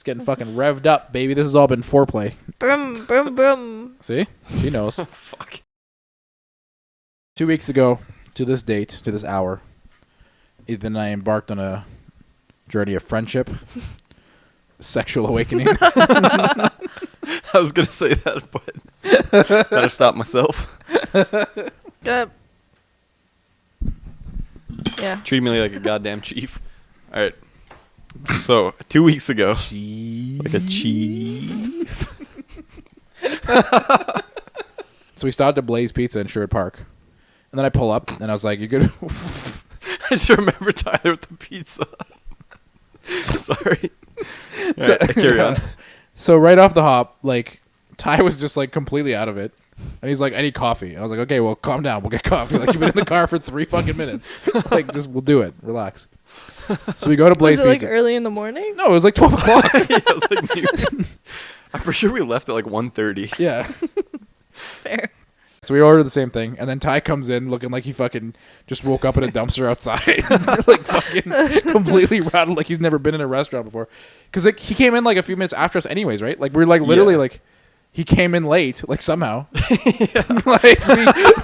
Just getting fucking revved up, baby. This has all been foreplay. Brum, brum, brum. See? She knows. Fuck. 2 weeks ago, to this date, to this hour, Ethan and I embarked on a journey of friendship, sexual awakening. I was going to say that, but gotta stop myself. Good. Yeah. Treat me like a goddamn chief. All right. So, 2 weeks ago, like a chief. So we stopped at Blaze Pizza in Sherwood Park. And then I pull up, and I was like, you good? I just remember Tyler with the pizza. Sorry. All right, carry on. So right off the hop, like, Ty was just, like, completely out of it. And he's like, I need coffee. And I was like, okay, well, calm down. We'll get coffee. Like, you've been in the car for 3 fucking minutes. Like, just, we'll do it. Relax. So we go to Blaze Was it Pizza. like early in the morning? No, it was like 12 o'clock. Yeah, I was like, dude. I'm pretty sure we left at like 1:30. Yeah. Fair. So we ordered the same thing, and then Ty comes in looking like he fucking just woke up in a dumpster outside. Like fucking completely rattled, like he's never been in a restaurant before. Because like, he came in like a few minutes after us anyways, right? Like we were like literally like, he came in late, like somehow.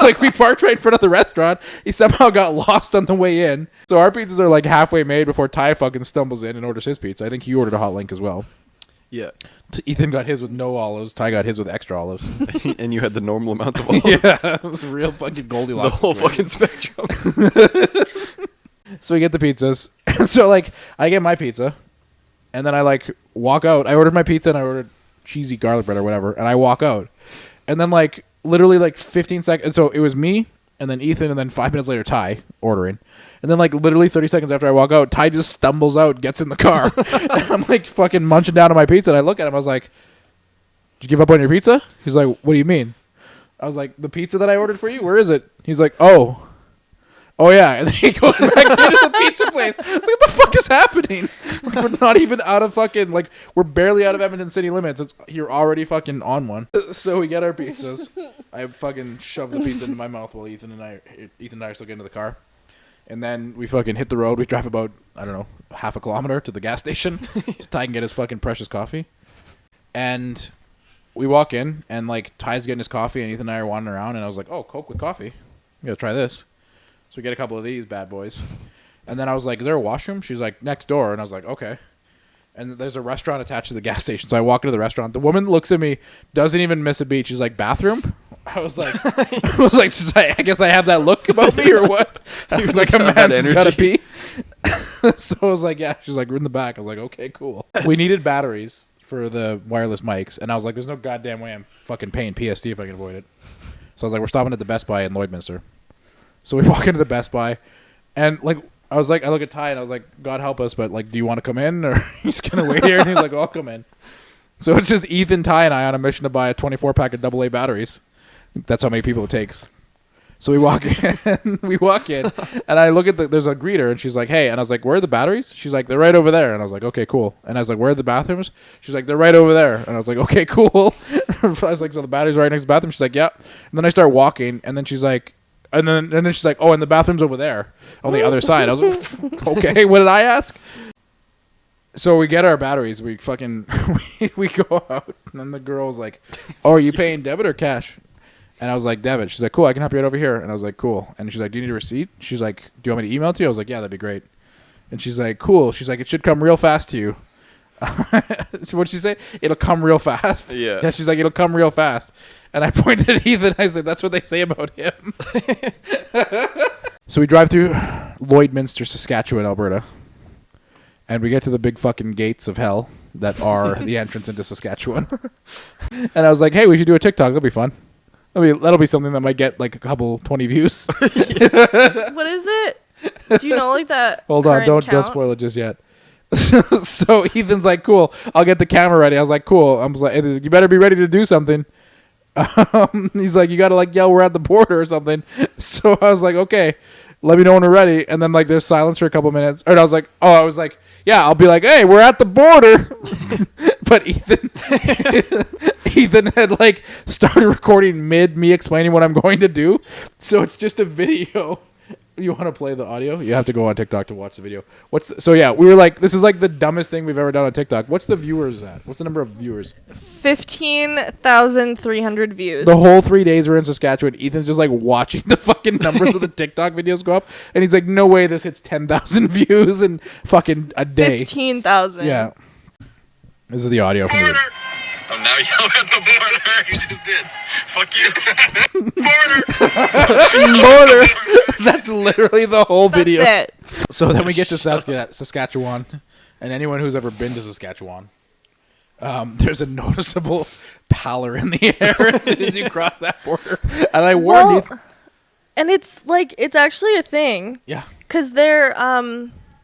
like we parked right in front of the restaurant. He somehow got lost on the way in. So our pizzas are like halfway made before Ty fucking stumbles in and orders his pizza. I think he ordered a hot link as well. Yeah. Ethan got his with no olives. Ty got his with extra olives. And you had the normal amount of olives. Yeah, it was real fucking Goldilocks. The whole fucking spectrum. So we get the pizzas. So like, I get my pizza, and then I like walk out. I ordered my pizza and I ordered cheesy garlic bread or whatever, and I walk out, and then like literally like 15 seconds. So it was me, and then Ethan, and then 5 minutes later Ty ordering. And then, like, literally 30 seconds after I walk out, Ty just stumbles out, gets in the car. And I'm, like, fucking munching down on my pizza. And I look at him. I was like, did you give up on your pizza? He's like, what do you mean? I was like, the pizza that I ordered for you? Where is it? He's like, oh, yeah. And then he goes back into the pizza place. I was like, what the fuck is happening? Like, we're not even out of fucking, like, we're barely out of Edmonton city limits. You're already fucking on one. So we get our pizzas. I fucking shove the pizza into my mouth while Ethan and I are still getting to the car. And then we fucking hit the road. We drive about, I don't know, half a kilometer to the gas station so Ty can get his fucking precious coffee. And we walk in, and, like, Ty's getting his coffee, and Ethan and I are wandering around. And I was like, oh, Coke with coffee. You gotta try this. So we get a couple of these bad boys. And then I was like, is there a washroom? She's like, next door. And I was like, okay. And there's a restaurant attached to the gas station. So I walk into the restaurant. The woman looks at me, doesn't even miss a beat. She's like, bathroom? I was like, I guess I have that look about me or what? I was like, a man just gotta pee. So I was like, yeah. She's like, we're in the back. I was like, okay, cool. We needed batteries for the wireless mics. And I was like, there's no goddamn way I'm fucking paying PST if I can avoid it. So I was like, we're stopping at the Best Buy in Lloydminster. So we walk into the Best Buy. And like, I was like, I look at Ty and I was like, God help us, but like, do you want to come in or he's going to wait here? And he's like, oh, I'll come in. So it's just Ethan, Ty, and I on a mission to buy a 24-pack of AA batteries. That's how many people it takes. So we walk in, and I look at there's a greeter, and she's like, hey, and I was like, where are the batteries? She's like, they're right over there. And I was like, okay, cool. And I was like, where are the bathrooms? She's like, they're right over there. And I was like, okay, cool. I was like, so the batteries are right next to the bathroom? She's like, yeah. And then I start walking, and then she's like, and then she's like, oh, and the bathroom's over there on the other side. I was like, okay, what did I ask? So we get our batteries. We fucking we go out, and then the girl was like, oh, are you paying debit or cash? And I was like, debit. She's like, cool, I can help you right over here. And I was like, cool. And she's like, do you need a receipt? She's like, do you want me to email it to you? I was like, yeah, that'd be great. And she's like, cool. She's like, it should come real fast to you. So what'd she say? It'll come real fast. Yeah. Yeah, she's like, it'll come real fast. And I pointed at Ethan. I said, that's what they say about him. So we drive through Lloydminster, Saskatchewan, Alberta. And we get to the big fucking gates of hell that are the entrance into Saskatchewan. And I was like, hey, we should do a TikTok. That'll be fun. That'll be something that might get like a couple 20 views. What is it? Do you know like that? Hold on, don't spoil it just yet. So Ethan's like, cool, I'll get the camera ready. I was like, cool. I was like, you better be ready to do something. He's like, you gotta like yell, we're at the border or something. So I was like, okay, let me know when we're ready. And then like there's silence for a couple minutes. And I was like, yeah, I'll be like, hey, we're at the border. But Ethan had like started recording mid me explaining what I'm going to do. So it's just a video You want to play the audio? You have to go on TikTok to watch the video. So yeah, we were like, this is like the dumbest thing we've ever done on TikTok. What's the viewers at? What's the number of viewers? 15,300 views. The whole 3 days we're in Saskatchewan, Ethan's just like watching the fucking numbers of the TikTok videos go up, and he's like, no way this hits 10,000 views in fucking a day. 15,000. Yeah. This is the audio from the... I'm now yelling at the border. You just did. Fuck you. Border. That's literally the whole video. That's it. So then we get to Saskatchewan, and anyone who's ever been to Saskatchewan, there's a noticeable pallor in the air as soon as you cross that border. And I warned you. And it's like, it's actually a thing. Yeah. Because they're,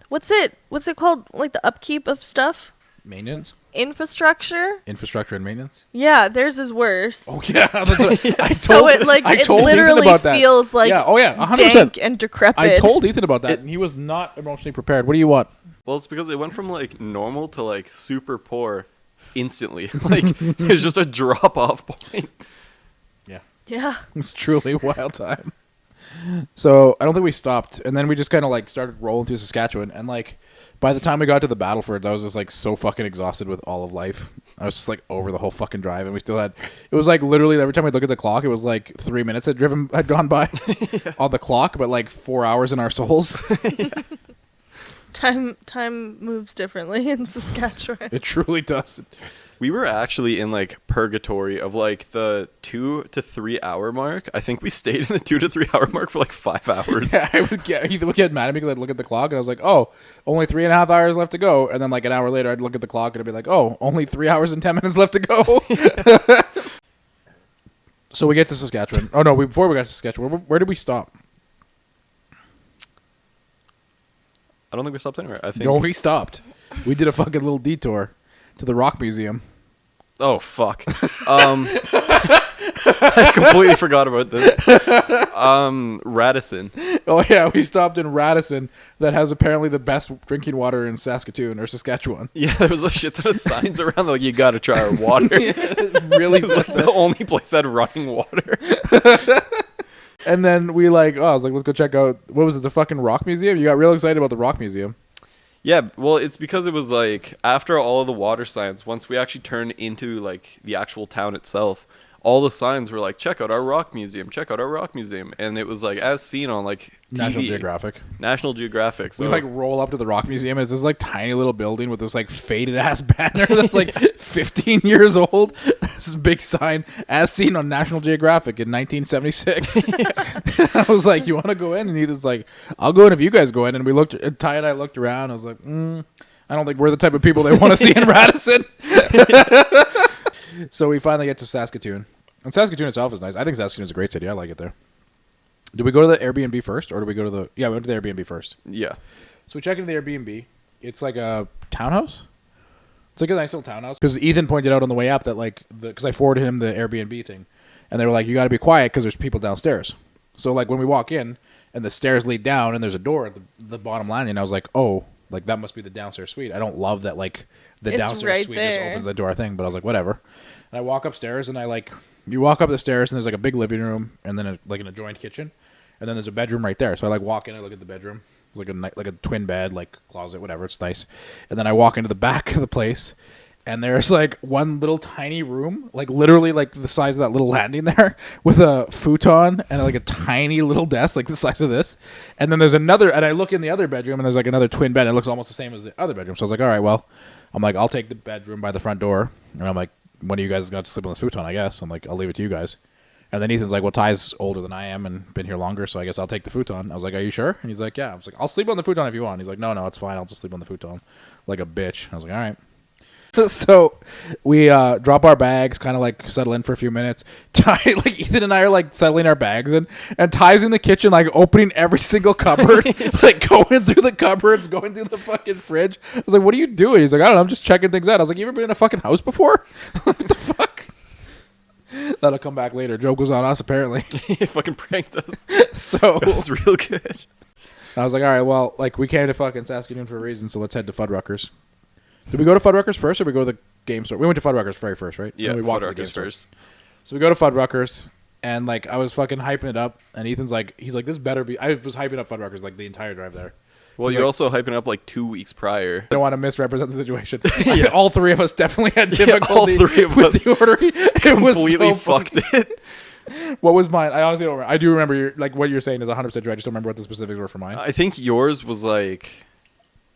what's it called? Like the upkeep of stuff? Maintenance? Infrastructure And maintenance? Yeah, theirs is worse. Oh, yeah. That's what I told, so it literally feels like yeah, 100%. dank and decrepit. I told Ethan about that, and he was not emotionally prepared. What do you want? Well, it's because it went from like normal to like super poor instantly. Like it's just a drop off point. Yeah. It's truly a wild time. So I don't think we stopped, and then we just kind of like started rolling through Saskatchewan, and like by the time we got to the Battlefords, I was just like so fucking exhausted with all of life. I was just like over the whole fucking drive, and we still had. It was like literally every time I look at the clock, it was like 3 minutes had gone by on the clock, but like 4 hours in our souls. Time moves differently in Saskatchewan. It truly does. We were actually in like purgatory of like the 2 to 3 hour mark. I think we stayed in the 2 to 3 hour mark for like 5 hours. Yeah, he would get mad at me because I'd look at the clock and I was like, oh, only 3.5 hours left to go. And then like an hour later, I'd look at the clock and I'd be like, oh, only 3 hours and 10 minutes left to go. So we get to Saskatchewan. Oh no, before we got to Saskatchewan, where did we stop? I don't think we stopped anywhere. I think. No, we stopped. We did a fucking little detour to the Rock Museum. Oh fuck. I completely forgot about this. Radisson. Oh yeah, we stopped in Radisson that has apparently the best drinking water in Saskatoon or Saskatchewan. Yeah, there was a shit ton of signs around like you gotta try our water. Really, it's like the only place that had running water. And then I was like, let's go check out, what was it, the fucking Rock Museum? You got real excited about the Rock Museum. Yeah, well, it's because it was like after all of the water signs, once we actually turned into like the actual town itself, all the signs were like, check out our rock museum, check out our rock museum. And it was like as seen on like TV. National Geographic. So we like roll up to the Rock Museum, and it's this like tiny little building with this like faded ass banner that's like 15 years old. This is a big sign, as seen on National Geographic in 1976. I was like, you want to go in? And Ethan's like, I'll go in if you guys go in. And Ty and I looked around. I was like, I don't think we're the type of people they want to see in Radisson. So we finally get to Saskatoon. And Saskatoon itself is nice. I think Saskatoon is a great city. I like it there. Did we go to the Airbnb first, or did we go to the... Yeah, we went to the Airbnb first. Yeah. So we check into the Airbnb. It's like a townhouse. It's like a nice little townhouse. Because Ethan pointed out on the way up that like... Because I forwarded him the Airbnb thing. And they were like, you got to be quiet because there's people downstairs. So like when we walk in, and the stairs lead down, and there's a door at the bottom landing, and I was like, oh, like that must be the downstairs suite. I don't love that like the downstairs suite just opens the door thing, but I was like, whatever. And I walk upstairs, and I like... You walk up the stairs, and there's like a big living room, and then like an adjoined kitchen, and then there's a bedroom right there. So I like walk in, I look at the bedroom, it's like a twin bed, like closet, whatever. It's nice. And then I walk into the back of the place, and there's like one little tiny room, like literally like the size of that little landing there, with a futon and like a tiny little desk, like the size of this. And then there's another, and I look in the other bedroom, and there's like another twin bed. And it looks almost the same as the other bedroom. So I was like, all right, well, I'll take the bedroom by the front door, and I'm like, one of you guys is going to sleep on this futon, I guess. I'm like, I'll leave it to you guys. And then Ethan's like, well, Ty's older than I am and been here longer, so I guess I'll take the futon. I was like, are you sure? And he's like, yeah. I was like, I'll sleep on the futon if you want. He's like, no, it's fine. I'll just sleep on the futon like a bitch. I was like, all right. So we drop our bags, kind of like settle in for a few minutes. Ty, like Ethan and I are like settling our bags in, and Ty's in the kitchen like opening every single cupboard, like going through the cupboards, going through the fucking fridge. I was like, what are you doing? He's like, I don't know, I'm just checking things out. I was like, you ever been in a fucking house before? What the fuck? That'll come back later. Joke was on us apparently. He fucking pranked us. So it was real good. I was like, all right, well, like we came to fucking Saskatoon for a reason, so let's head to Fuddruckers. Did we go to Fuddruckers first, or we go to the game store? We went to Fuddruckers very first, right? Yeah, we walked to the Fuddruckers game first. So we go to Fuddruckers, And like I was fucking hyping it up, and Ethan's like, he's like, this better be. I was hyping up Fuddruckers like the entire drive there. Well, He's you're like, also hyping up like 2 weeks prior. I don't want to misrepresent the situation. Yeah. All three of us definitely had Yeah, all difficulty three of with us the ordering. It was Completely so fucked it. What was mine? I honestly don't remember. I do remember like what you're saying is 100% true. I just don't remember what the specifics were for mine. I think yours was like,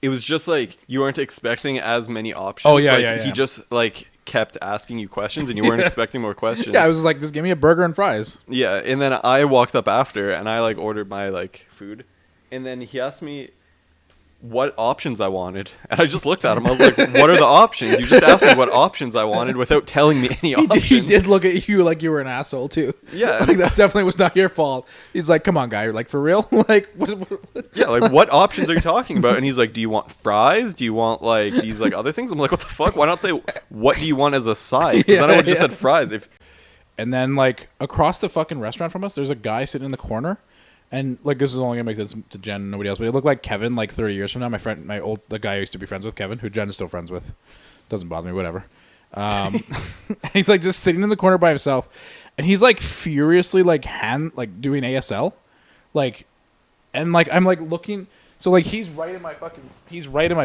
it was just like you weren't expecting as many options. Oh, yeah, like, yeah. He just like kept asking you questions, and you weren't expecting more questions. Yeah, I was just like, just give me a burger and fries. Yeah, and then I walked up after, and I like ordered my like food, and then he asked me what options I wanted, and I just looked at him. I was like, "What are the options? You just asked me what options I wanted without telling me any options." He did look at you like you were an asshole too. Yeah. like that definitely was not your fault. He's like, "Come on, guy, you're like for real." Like, what? Yeah, like what options are you talking about? And he's like, "Do you want fries? Do you want like these like other things?" I'm like, "What the fuck? Why not say what do you want as a side?" Because then I would have just said fries. If And then like across the fucking restaurant from us, there's a guy sitting in the corner. And like this is only gonna make sense to Jen and nobody else, but it looked like Kevin like 30 years from now. The guy I used to be friends with, Kevin, who Jen is still friends with. Doesn't bother me, whatever. He's like just sitting in the corner by himself, and he's like furiously like doing ASL, like, and like I'm like looking. So like he's right in my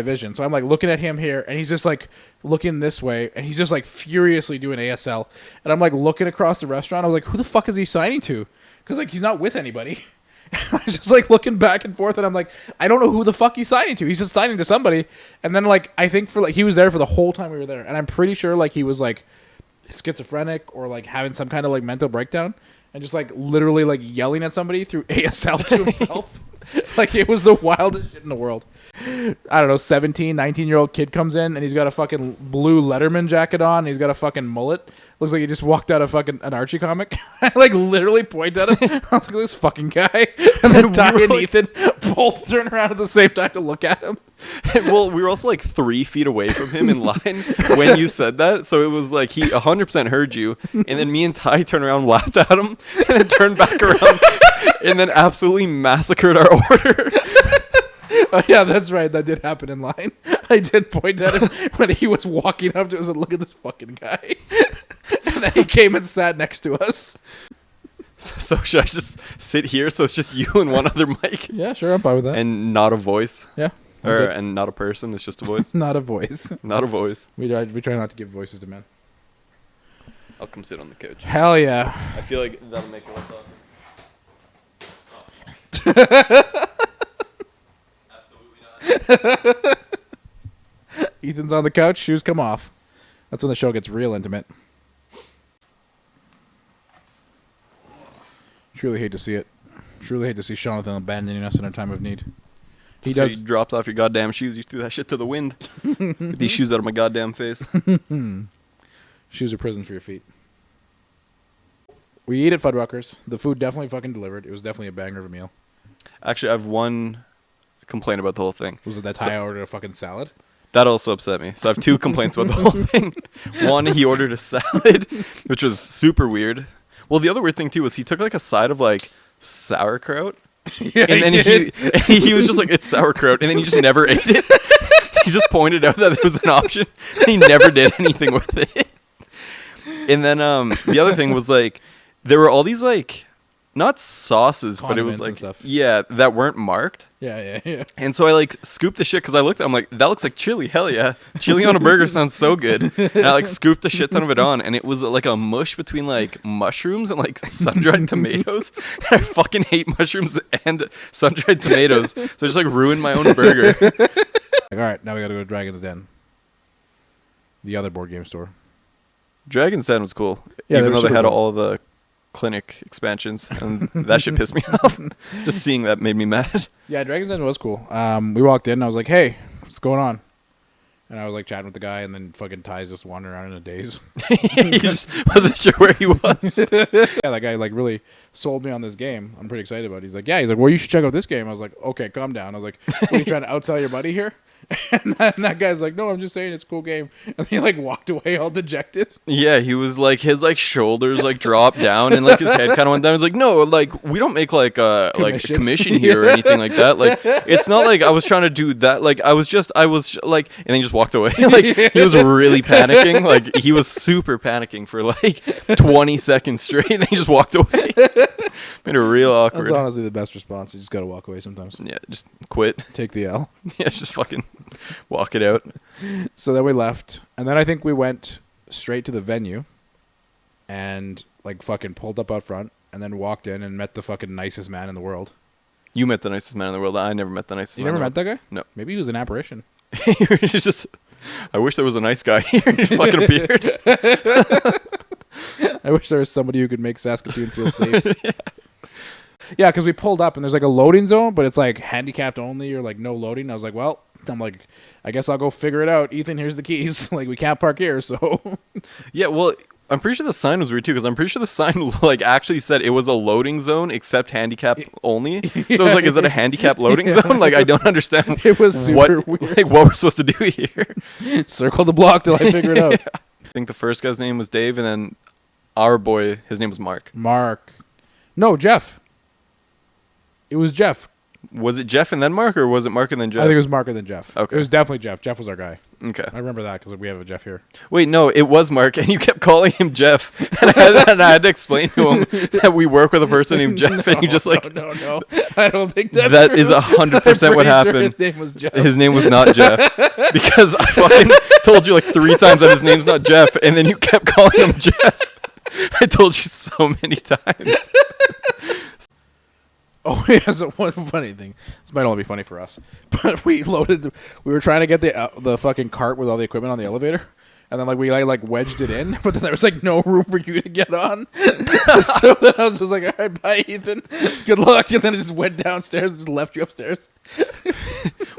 vision. So I'm like looking at him here, and he's just like looking this way, and he's just like furiously doing ASL, and I'm like looking across the restaurant. I was like, who the fuck is he signing to? Because like he's not with anybody. I was just like looking back and forth, and I'm like, I don't know who the fuck he's signing to. He's just signing to somebody. And then like I think for like he was there for the whole time we were there, and I'm pretty sure like he was like schizophrenic or like having some kind of like mental breakdown, and just like literally like yelling at somebody through ASL to himself. Like it was the wildest shit in the world. I don't know, 17, 19-year-old kid comes in, and he's got a fucking blue Letterman jacket on, and he's got a fucking mullet. Looks like he just walked out of fucking an Archie comic. I like literally point at him. I was like, this fucking guy. And then Ty and Ethan both turn around at the same time to look at him. well, we were also like 3 feet away from him in line when you said that, so it was like he 100% heard you, and then me and Ty turned around, laughed at him, and then turned back around, and then absolutely massacred our order. Oh, yeah, that's right. That did happen in line. I did point at him when he was walking up to us and look at this fucking guy. And then he came and sat next to us. So should I just sit here so it's just you and one other mic? Yeah, sure. I'm fine with that. And not a voice? Yeah. And not a person, it's just a voice? Not a voice. Not a voice. We try not to give voices to men. I'll come sit on the couch. Hell yeah. I feel like that'll make it less awkward. Absolutely not. Ethan's on the couch, shoes come off. That's when the show gets real intimate. Truly hate to see it. Truly hate to see Jonathan abandoning us in our time of need. He So does. you dropped off your goddamn shoes, you threw that shit to the wind. Get these shoes out of my goddamn face. Shoes are prison for your feet. We eat at Fuddruckers. The food definitely fucking delivered. It was definitely a banger of a meal. Actually, I have one complaint about the whole thing. Was it that Ty ordered a fucking salad? That also upset me. So I have 2 complaints about the whole thing. One, he ordered a salad, which was super weird. Well, the other weird thing too was he took like a side of like sauerkraut. Yeah, And then he was just like, it's sauerkraut, and then he just never ate it. He just pointed out that there was an option, and he never did anything with it. And then the other thing was like, there were all these like, not sauces, but it was Condiments and like, stuff. yeah, that weren't marked. Yeah. And so I like scooped the shit because I looked at it, I'm like, that looks like chili, hell yeah. Chili on a burger sounds so good. And I like scooped the shit ton of it on, and it was like a mush between like mushrooms and like sun-dried tomatoes. And I fucking hate mushrooms and sun-dried tomatoes. So I just like ruined my own burger. All right, now we gotta go to Dragon's Den. The other board game store. Dragon's Den was cool. Yeah, even they were though they super had cool. all the clinic expansions, and that shit pissed me off. Just seeing that made me mad. Yeah, Dragon's Den was cool. We walked in, and I was like, hey, what's going on? And I was like chatting with the guy, and then fucking Ty's just wandering around in a daze. He just wasn't sure where he was. Yeah, that guy like really sold me on this game. I'm pretty excited about it. He's like, well, you should check out this game. I was like, okay, calm down. I was like, what, are you trying to outsell your buddy here? And that guy's like, no, I'm just saying it's a cool game. And he like walked away all dejected. Yeah, he was like, his like shoulders like dropped down and like his head kind of went down. He's like, no, like we don't make like a commission here or anything like that. Like it's not like I was trying to do that. Like I was like, and then he just walked away. Like he was really panicking. Like he was super panicking for like 20 seconds straight. And then he just walked away. Made it real awkward. That's honestly the best response. You just gotta walk away sometimes. Yeah, just quit. Take the L. Yeah, just fucking walk it out. So then we left, and then I think we went straight to the venue, and like fucking pulled up out front, and then walked in and met the fucking nicest man in the world. You met the nicest man in the world. I never met the nicest You man. never met that guy? No. Maybe he was an apparition. It's just, I wish there was a nice guy here. He fucking appeared. I wish there was somebody who could make Saskatoon feel safe. Yeah, because we pulled up and there's like a loading zone, but it's like handicapped only or like no loading. I was like, well, I guess I'll go figure it out. Ethan, here's the keys. Like we can't park here, so. Yeah, well, I'm pretty sure the sign was weird too, because I'm pretty sure the sign like actually said it was a loading zone except handicap only. So it was like, is it a handicap loading zone? Like I don't understand. It was super weird. Like what we're supposed to do here. Circle the block till I figure it out. Yeah. I think the first guy's name was Dave, and then our boy, his name was Mark. No, Jeff. It was Jeff. Was it Jeff and then Mark, or was it Mark and then Jeff? I think it was Mark and then Jeff. Okay. It was definitely Jeff. Jeff was our guy. Okay. I remember that because we have a Jeff here. Wait, no, it was Mark, and you kept calling him Jeff, and I had to explain to him that we work with a person named Jeff, and you just like, no, I don't think that's that true. is 100% what happened. His name was Jeff. His name was not Jeff, because I fucking told you like 3 times that his name's not Jeff, and then you kept calling him Jeff. I told you so many times. Oh, yeah, so one funny thing. This might only be funny for us, but we were trying to get the fucking cart with all the equipment on the elevator, and then like we like wedged it in, but then there was like no room for you to get on. So then I was just like, all right, bye, Ethan. Good luck. And then I just went downstairs and just left you upstairs.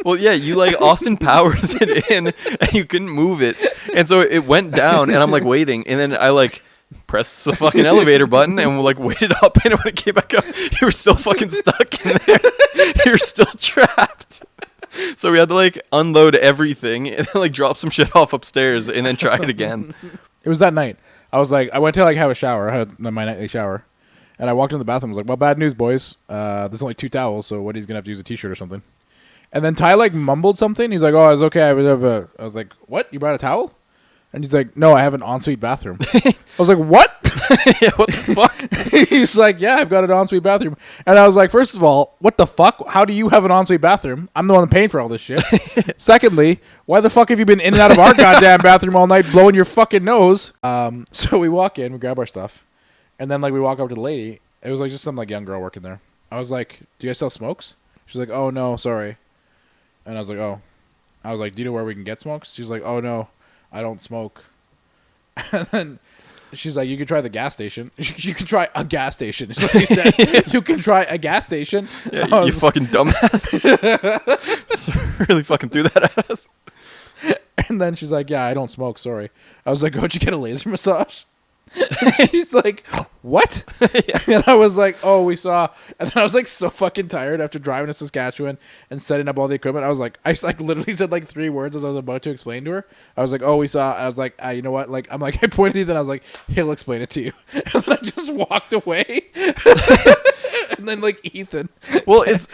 Well, yeah, you like Austin Powers it in, and you couldn't move it, and so it went down, and I'm like waiting, and then I like press the fucking elevator button and like waited up, and when it came back up, you were still fucking stuck in there. You're still trapped. So we had to like unload everything and then like drop some shit off upstairs and then try it again. It was that night. I was like, I went to like have a shower. I had my nightly shower, and I walked into the bathroom. I was like, well, bad news, boys. There's only 2 towels, so what, he's gonna have to use a t-shirt or something. And then Ty like mumbled something. He's like, oh, it's okay. I was like, what? You brought a towel? And he's like, no, I have an ensuite bathroom. I was like, what? Yeah, what the fuck? He's like, yeah, I've got an ensuite bathroom. And I was like, first of all, what the fuck? How do you have an ensuite bathroom? I'm the one paying for all this shit. Secondly, why the fuck have you been in and out of our goddamn bathroom all night blowing your fucking nose? So we walk in, we grab our stuff, and then like we walk up to the lady. It was like just some like young girl working there. I was like, do you guys sell smokes? She's like, oh no, sorry. And I was like, oh. I was like, do you know where we can get smokes? She's like, oh no, I don't smoke. And then she's like, you can try the gas station. You can try a gas station. Is what she said. You can try a gas station. Yeah, you fucking dumbass. Just really fucking threw that at us. And then she's like, yeah, I don't smoke, sorry. I was like, how'd you get a laser massage? And she's like, what? Yeah. And I was like, oh, we saw. And then I was like so fucking tired after driving to Saskatchewan and setting up all the equipment. I was like, I like literally said like 3 words as I was about to explain to her. I was like, oh, we saw. I was like, you know what? Like, I'm like, I pointed at it, and I was like, he'll explain it to you. And then I just walked away. And then like Ethan. Well, it's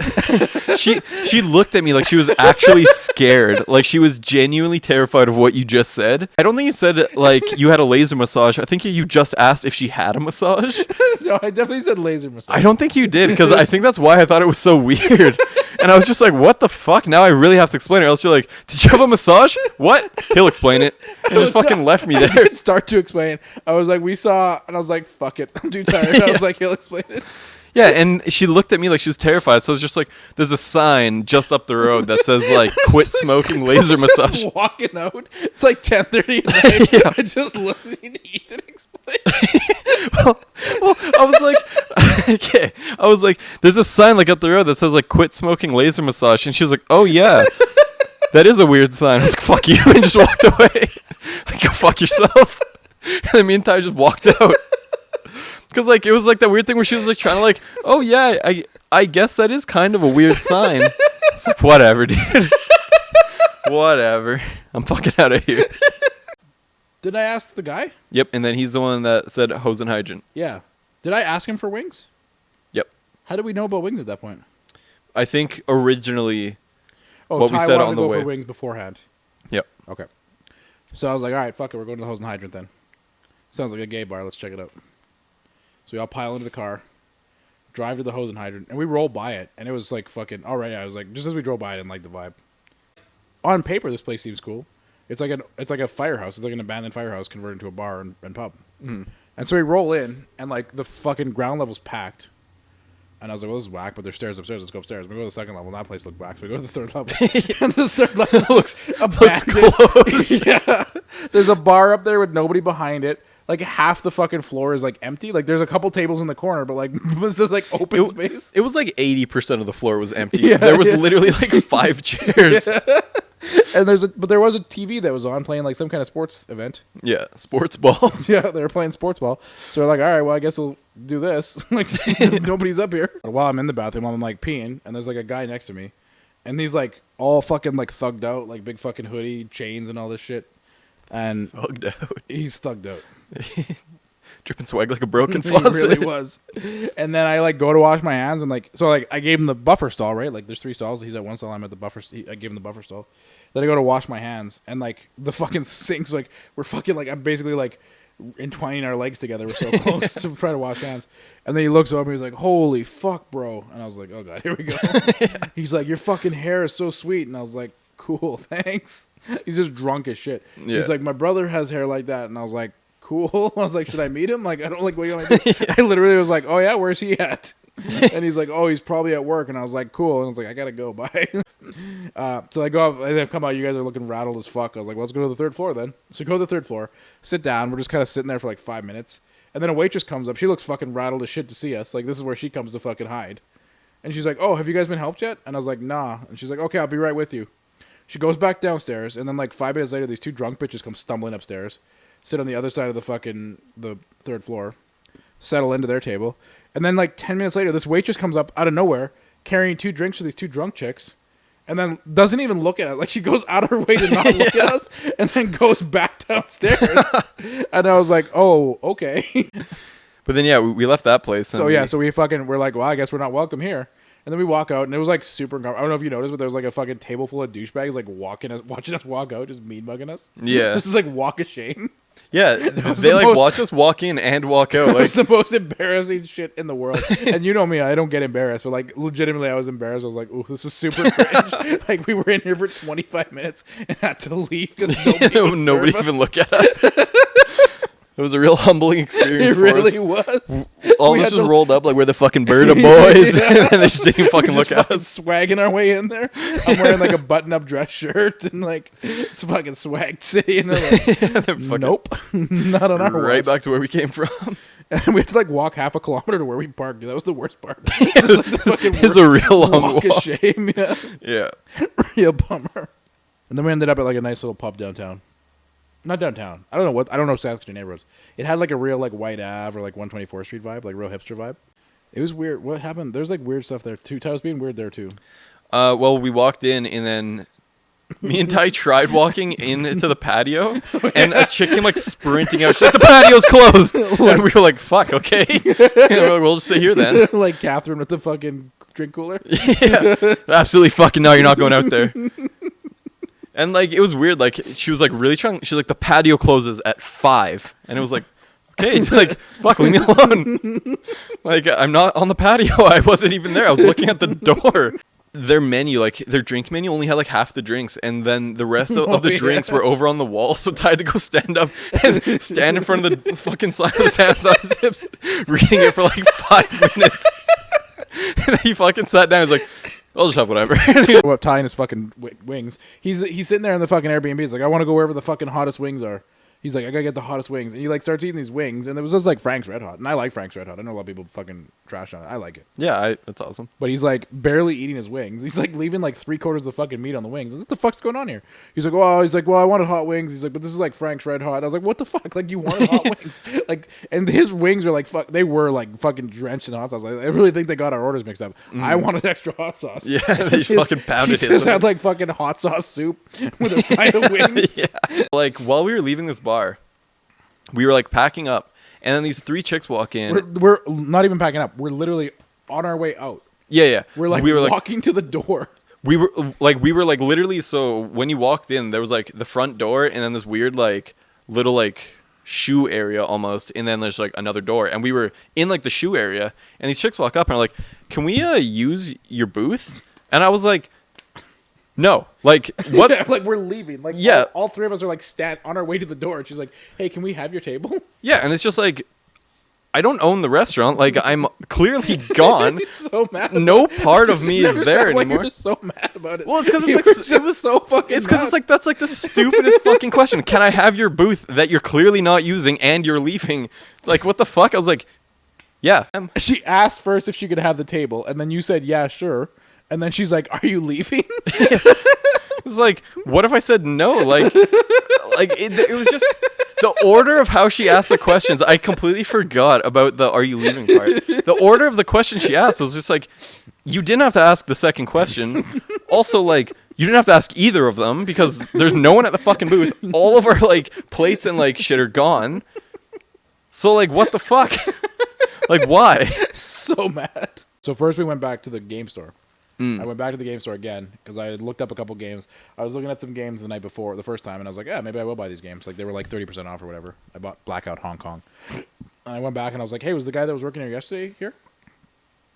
she looked at me like she was actually scared. Like she was genuinely terrified of what you just said. I don't think you said like you had a laser massage. I think you just asked if she had a massage. No, I definitely said laser massage. I don't think you did, because I think that's why I thought it was so weird. And I was just like, what the fuck? Now I really have to explain it. Else you're like, did you have a massage? What? He'll explain it. And just fucking left me I there. didn't start to explain. I was like, we saw, and I was like, fuck it. I'm too tired. I was like, he'll explain it. Yeah, and she looked at me like she was terrified. So it's just like, there's a sign just up the road that says like, quit smoking laser massage. Just walking out. It's like 10:30 at night. Yeah. I'm just listening to Ethan explain. well, I was like, okay. I was like, there's a sign like up the road that says like, quit smoking laser massage. And she was like, oh yeah, that is a weird sign. I was like, fuck you, and just walked away. Like, go fuck yourself. And then me and Ty just walked out. Because, like, it was, like, that weird thing where she was, like, trying to, like, oh, yeah, I guess that is kind of a weird sign. It's like, whatever, dude. Whatever. I'm fucking out of here. Did I ask the guy? Yep, and then he's the one that said hose and hydrant. Yeah. Did I ask him for wings? Yep. How did we know about wings at that point? I think originally Oh, what we Ty said wanted on to the go way. for wings beforehand. Yep. Okay. So I was like, all right, fuck it. We're going to the hose and hydrant then. Sounds like a gay bar. Let's check it out. So we all pile into the car, drive to the hose and hydrant, and we roll by it. And it was like fucking, all right. I was like, just as we drove by, I didn't like the vibe. On paper, this place seems cool. It's like a firehouse. It's like an abandoned firehouse converted into a bar and pub. Mm. And so we roll in, and like the fucking ground level's packed. And I was like, well, this is whack, but there's stairs upstairs. Let's go upstairs. We go to the second level, and that place looked whack. So we go to the third level. And the third level looks closed. Yeah. There's a bar up there with nobody behind it. Like half the fucking floor is like empty. Like there's a couple tables in the corner, but like this is like open space. It was like 80% of the floor was empty. Yeah, there was literally like 5 chairs. Yeah. And but there was a TV that was on playing like some kind of sports event. Yeah, sports ball. Yeah, they were playing sports ball. So we're like, all right, well, I guess we'll do this. Like nobody's up here. While I'm in the bathroom, I'm like peeing, and there's like a guy next to me, and he's like all fucking like thugged out, like big fucking hoodie, chains, and all this shit. And Thugged out. he's thugged out. Dripping swag like a broken He faucet. really was. And then I like go to wash my hands, and like so like I gave him the buffer stall, right? Like there's 3 stalls. He's at one stall. I'm at the buffer. I gave him the buffer stall. Then I go to wash my hands, and like the fucking sinks, like we're fucking like I'm basically like entwining our legs together. We're so close to try to wash hands. And then he looks up and he's like, "Holy fuck, bro!" And I was like, "Oh god, here we go." He's like, "Your fucking hair is so sweet," and I was like, "Cool, thanks." He's just drunk as shit. Yeah. He's like, "My brother has hair like that," and I was like, "Cool." I was like, "Should I meet him?" Like, I don't like what you want to do. I literally was like, "Oh yeah, where's he at?" And he's like, "Oh, he's probably at work." And I was like, "Cool." And I was like, "I gotta go. Bye." So I go up. I come out. You guys are looking rattled as fuck. I was like, well, "Let's go to the 3rd floor then." So go to the 3rd floor. Sit down. We're just kind of sitting there for like 5 minutes. And then a waitress comes up. She looks fucking rattled as shit to see us. Like this is where she comes to fucking hide. And she's like, "Oh, have you guys been helped yet?" And I was like, "Nah." And she's like, "Okay, I'll be right with you." She goes back downstairs. And then like 5 minutes later, these 2 drunk bitches come stumbling upstairs, sit on the other side of the 3rd floor, settle into their table. And then like 10 minutes later, this waitress comes up out of nowhere carrying 2 drinks for these 2 drunk chicks, and then doesn't even look at us. Like she goes out of her way to not look at us, and then goes back downstairs. And I was like, "Oh, okay." But then, yeah, we left that place. So yeah, so we're like, "Well, I guess we're not welcome here." And then we walk out, and it was like super uncomfortable. I don't know if you noticed, but there was like a fucking table full of douchebags like watching us walk out, just mean mugging us. Yeah. This is like walk of shame. Yeah, they like watch us walk in and walk out. It Like was the most embarrassing shit in the world. And you know me, I don't get embarrassed, but like legitimately I was embarrassed. I was like, "Ooh, this is super cringe." Like we were in here for 25 minutes and had to leave because nobody even look at us. It was a real humbling experience. It really was. All We this had was to- rolled up like we're the fucking Berta boys, Yeah. and they just didn't fucking We're look just at fucking us. swagging our way in there. I'm wearing like a button-up dress shirt and like it's fucking swag city. And they're like, They're fucking "Nope, not on our right watch." back to where we came from. And we had to like walk half a kilometer to where we parked. That was the worst part. It's just like the fucking It's worst a real long walk of walk. shame. Yeah. Yeah. Real bummer. And then we ended up at like a nice little pub downtown. Not downtown. I don't know Saskatoon neighborhoods. It had like a real like White Ave or like 124th Street vibe, like real hipster vibe. It was weird. What happened? There's like weird stuff there too. Ty was being weird there too. Well, we walked in, and then me and Ty tried walking into the patio, and a chick came like sprinting out. She's like, "The patio's closed," and we were like, "Fuck, okay." We'll just sit here then. Like Catherine with the fucking drink cooler. Yeah, absolutely fucking no, you're not going out there. And like it was weird. Like she was like really trying. She's like, "The patio closes at 5," and it was like, okay, it's like fuck, leave me alone. Like I'm not on the patio. I wasn't even there. I was looking at the door. Their menu, like their drink menu, only had like half the drinks, and then the rest of the drinks were over on the wall. So I had to go stand up and stand in front of the fucking sign with his hands on his hips, reading it for like 5 minutes. And then he fucking sat down. He's like, "I'll just have whatever." Well, Ty and his fucking wings. He's sitting there in the fucking Airbnb. He's like, "I want to go wherever the fucking hottest wings are." He's like, I gotta get the hottest wings. And he like starts eating these wings, and it was just like Frank's Red Hot. And I like Frank's Red Hot. I know a lot of people fucking trash on it. I like it. Yeah, that's awesome. But he's like barely eating his wings. He's like leaving like 3/4 of the fucking meat on the wings. What the fuck's going on here? He's like, well, I wanted hot wings. He's like, but this is like Frank's Red Hot. I was like, what the fuck? Like, you wanted hot wings? Like, and his wings are like, they were like fucking drenched in hot sauce. Like, I really think they got our orders mixed up. I wanted extra hot sauce. Yeah, they fucking pounded He his. just had like fucking hot sauce soup with a side of wings. Yeah. Like, while we were leaving this bar, we were like packing up, and then these 3 chicks walk in. We're not even packing up. We're literally on our way out. Yeah. We were walking to the door. We were like literally. So when you walked in, there was like the front door, and then this weird like little like shoe area almost, and then there's like another door, and we were in like the shoe area, and these chicks walk up and are like, "Can we use your booth?" And I was like, no, like what? Yeah, like we're leaving. Like yeah, all 3 of us are like on our way to the door, and she's like, "Hey, can we have your table?" Yeah, and it's just like, I don't own the restaurant. Like, I'm clearly gone. So mad. No part of me is there anymore. You're so mad about it. Well, it's because it's like so fucking. It's because it's like that's like the stupidest fucking question. Can I have your booth that you're clearly not using and you're leaving? It's like, what the fuck? I was like, yeah. She asked first if she could have the table, and then you said, "Yeah, sure." And then she's like, "Are you leaving?" It was like, what if I said no? Like it was just the order of how she asked the questions. I completely forgot about the "Are you leaving?" part. The order of the question she asked was just like, you didn't have to ask the second question. Also, like, you didn't have to ask either of them because there's no one at the fucking booth. All of our like plates and like shit are gone. So like, what the fuck? Like, why? So mad. So first we went back to the game store. I went back to the game store again because I had looked up a couple games. I was looking at some games the night before, the first time, and I was like, yeah, maybe I will buy these games. Like, they were like 30% off or whatever. I bought Blackout Hong Kong. And I went back and I was like, hey, was the guy that was working here yesterday here?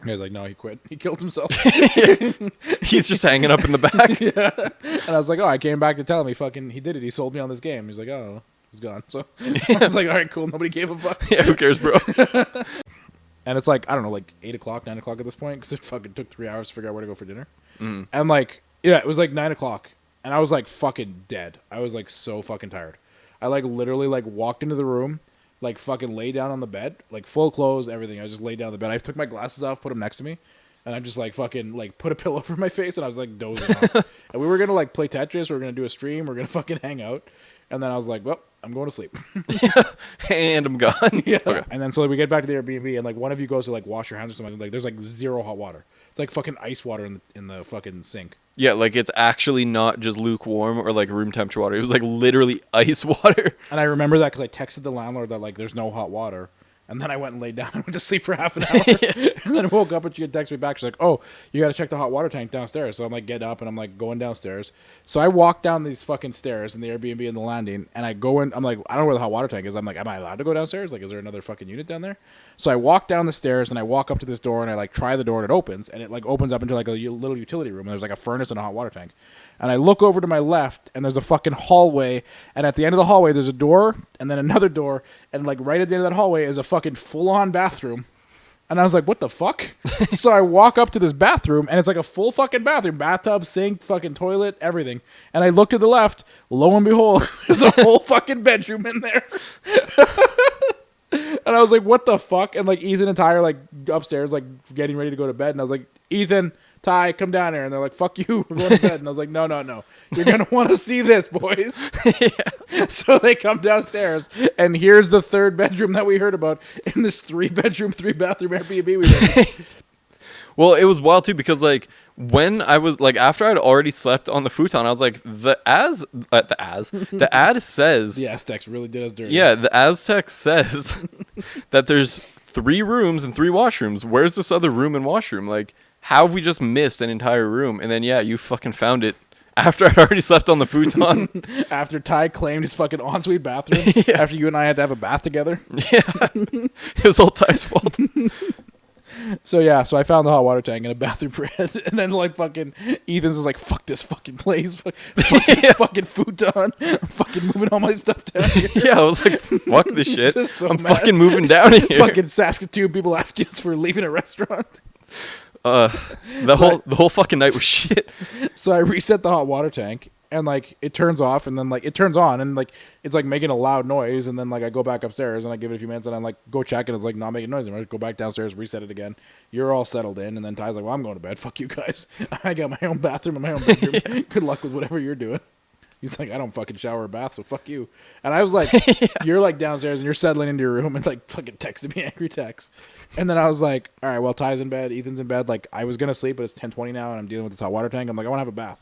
And he was like, no, he quit. He killed himself. He's just hanging up in the back. Yeah. And I was like, oh, I came back to tell him he did it. He sold me on this game. He's like, oh, he's gone. So I was like, all right, cool. Nobody gave a fuck. Yeah, who cares, bro? And it's like, I don't know, like 8 o'clock, 9 o'clock at this point, because it fucking took 3 hours to figure out where to go for dinner. And like, yeah, it was like 9 o'clock, and I was like fucking dead. I was like so fucking tired. I like literally like walked into the room, like fucking lay down on the bed, like full clothes, everything. I just laid down on the bed. I took my glasses off, put them next to me, and I'm just like fucking like put a pillow over my face, and I was like dozing off. And we were gonna like play Tetris, we were gonna do a stream, we are gonna fucking hang out. And then I was like, well, I'm going to sleep. And I'm gone. Yeah. Okay. And then so we get back to the Airbnb, and like one of you goes to like wash your hands or something. Like there's like 0 hot water. It's like fucking ice water in the fucking sink. Yeah, like it's actually not just lukewarm or like room temperature water. It was like literally ice water. And I remember that because I texted the landlord that like there's no hot water. And then I went and laid down and went to sleep for half an hour. And then I woke up and she had texted me back. She's like, oh, you got to check the hot water tank downstairs. So I'm like, get up, and I'm like going downstairs. So I walk down these fucking stairs in the Airbnb in the landing, and I go in. I'm like, I don't know where the hot water tank is. I'm like, am I allowed to go downstairs? Like, is there another fucking unit down there? So I walk down the stairs and I walk up to this door and I like try the door and it opens, and it like opens up into like a little utility room. And there's like a furnace and a hot water tank. And I look over to my left, and there's a fucking hallway. And at the end of the hallway, there's a door, and then another door. And like right at the end of that hallway is a fucking full-on bathroom. And I was like, what the fuck? So I walk up to this bathroom, and it's like a full fucking bathroom. Bathtub, sink, fucking toilet, everything. And I look to the left. Lo and behold, there's a whole fucking bedroom in there. And I was like, what the fuck? And like Ethan and Ty are like upstairs, like getting ready to go to bed. And I was like, Ethan, Ty, come down here. And they're like, fuck you, we're going to bed. And I was like, no. You're going to want to see this, boys. Yeah. So they come downstairs, and here's the third bedroom that we heard about in this 3-bedroom, 3-bathroom Airbnb we went. Well, it was wild too because like when I was like after I'd already slept on the futon, I was like the ad says The Aztecs really did us dirty. Yeah, the Aztec says that there's 3 rooms and 3 washrooms. Where's this other room and washroom? Like, how have we just missed an entire room? And then yeah, you fucking found it after I'd already slept on the futon. After Ty claimed his fucking ensuite bathroom. Yeah. After you and I had to have a bath together. Yeah, it was all Ty's fault. So yeah, so I found the hot water tank and a bathroom for it, and then like fucking Ethan's was like, fuck this fucking place, fuck this fucking futon, I'm fucking moving all my stuff down here. Yeah, I was like, fuck this shit, So I'm mad. fucking moving down here. Fucking Saskatoon people asking us for leaving a restaurant. The whole fucking night was shit. So I reset the hot water tank, and like it turns off, and then like it turns on, and like it's like making a loud noise, and then like I go back upstairs and I give it a few minutes, and I'm like go check, and it's like not making noise anymore. I go back downstairs, reset it again. You're all settled in, and then Ty's like, well, I'm going to bed. Fuck you guys. I got my own bathroom and my own bedroom. Good luck with whatever you're doing. He's like, I don't fucking shower or bath, so fuck you. And I was like, you're like downstairs and you're settling into your room and like fucking texting me angry texts. And then I was like, all right, well, Ty's in bed, Ethan's in bed. Like I was gonna sleep, but it's 10:20 now, and I'm dealing with this hot water tank. I'm like, I want to have a bath.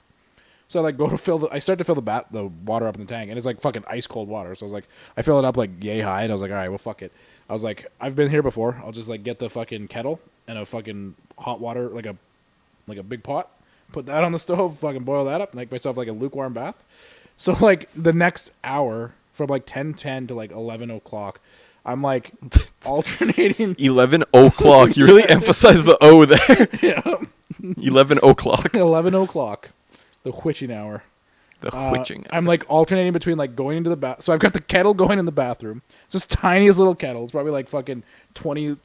So I like go to I start to fill the water up in the tank, and it's like fucking ice cold water. So I was like, I fill it up like yay high, and I was like, all right, well, fuck it. I was like, I've been here before. I'll just like get the fucking kettle and a fucking hot water, like a big pot, put that on the stove, fucking boil that up, and make myself like a lukewarm bath. So like the next hour from like 10:10 to like 11 o'clock, I'm like alternating. 11 o'clock. You really emphasize the O there. Yeah. 11 o'clock. 11 o'clock, the witching hour. The witching. I'm like alternating between like going into the bath. So I've got the kettle going in the bathroom. It's this tiniest little kettle. It's probably like fucking 20